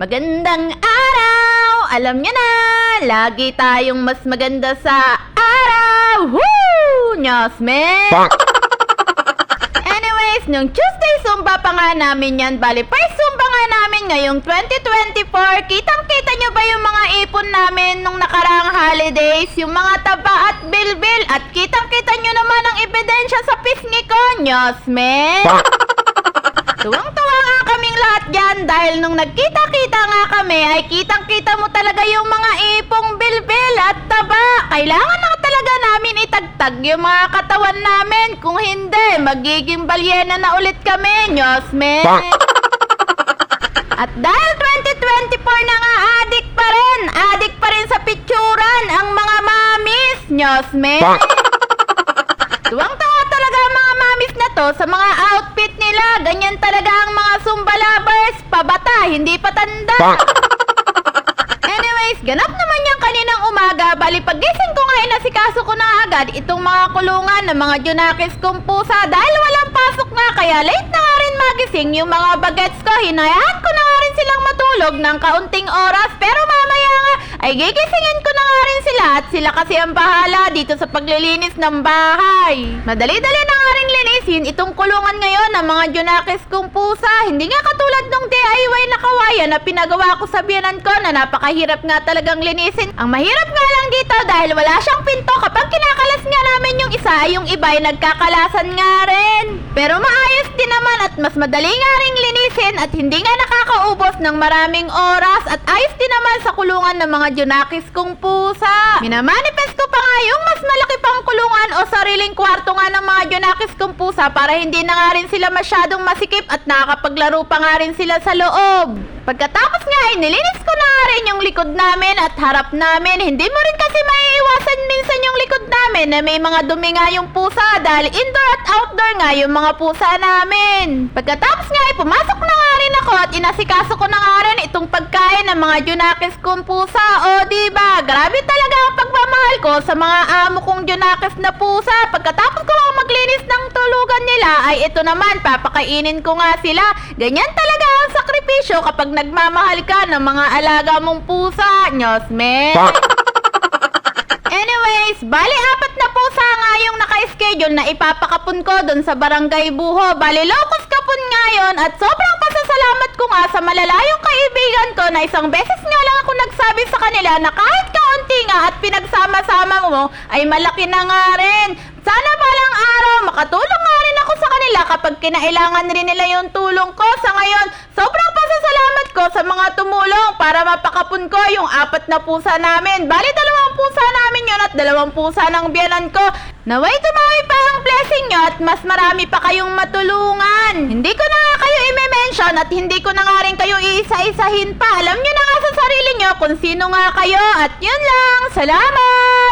Magandang araw! Alam nyo na, lagi tayong mas maganda sa araw! Woo! Nyosme! Anyways, nung Tuesday Zumba pa nga namin yan, bali first Zumba nga namin ngayong 2024, kitang-kita nyo ba yung mga ipon namin nung nakaraang holidays, yung mga taba at bilbil, at kitang-kita nyo naman ang ebidensya sa pisngi ko, Nyosme! Tuwang-tuwa nga kaming lahat dyan dahil nung nagkita-kita nga kami ay kitang-kita mo talaga yung mga ipong bilbil at taba. Kailangan na talaga namin itagtag yung mga katawan namin. Kung hindi, magiging balyena na ulit kami, Nyosme. At dahil 2024 na nga, adik pa rin sa picturan ang mga mamis, Nyosme. Tuwang-tuwa talaga ang mga mamis na to sa mga outfit nila. Ganyan talaga ang mga Zumba lovers. Pabata, hindi patanda. Anyways, ganap naman yung kaninang umaga. Bali, paggising ko nga, inasikaso ko na agad itong mga kulungan ng mga junakis kong pusa. Dahil walang pasok nga, kaya late na nga rin magising yung mga bagets ko. Hinayaan ko na nga rin silang matulog ng kaunting oras. Pero mamaya nga, ay gigisingin ko na nga rin sila. At sila kasi ang bahala dito sa paglilinis ng bahay. Madali-dali na nga rin linisin itong kulungan ngayon ng mga junakis kong pusa. Hindi nga katulad nung DIY na kawayan na pinagawa ko sa biyanan ko na napakahirap nga talagang linisin. Ang mahirap nga lang dito dahil wala siyang pinto. Kapag kinakalas nga namin yung isa, yung iba ay nagkakalasan nga rin. Pero maayos din naman at mas madali nga rin linisin at hindi nga nakakaubos ng maraming oras at ayos din naman sa kulungan ng mga junakis kong pusa. Minamanifest ko pa nga yung mas malaki pang kulungan o sariling kwarto nga ng mga junakis kong pusa para hindi na nga rin sila masyadong masikip at nakakapaglaro pa nga rin sila sa loob. Pagkatapos nga ay nilinis ko na nga rin yung likod namin at harap namin. Hindi mo rin kasi maiiwasan minsan yung likod namin na may mga dumi nga yung pusa dahil indoor at outdoor nga yung mga pusa namin. Pagkatapos nga ay pumasok na nga rin ako at inasikaso ko na nga rin itong pagkain ng mga junakis kong pusa. O diba, grabe talaga ang pagmamahal ko sa mga amo kong junakis na pusa. Pagkatapos ko nga maglinis ng tulugan nila ay ito naman, papakainin ko nga sila. Ganyan talaga ang sakripisyo kapag nagmamahal ka ng mga alaga mong pusa, Nyosme. Anyways, bali 4 na pusa nga yung naka-schedule na ipapakapon ko dun sa Barangay Buho. Bali locos kapon nga yun at sobrang pasasalamat ko nga sa malalayong kaibigan ko na isang beses nga lang ako nagsabi sa kanila na kahit kaunti nga at pinagsama-sama mo ay malaki na nga rin. Sana balang araw makatulong nga rin ako sa kanila kapag kinailangan rin nila yung tulong ko. Sa ngayon, sobrang pasasalamat ko sa mga tumulong para mapakapon ko yung 4 na pusa namin. Bali 2 pusa namin yun at 2 pusa ng biyanan ko. Naway tumami pa ang blessing nyo at mas marami pa kayong matulungan. Hindi ko na nga kayo i-mention at hindi ko na nga rin kayo iisa-isahin pa. Alam nyo na nga sa sarili nyo kung sino nga kayo at yun lang. Salamat!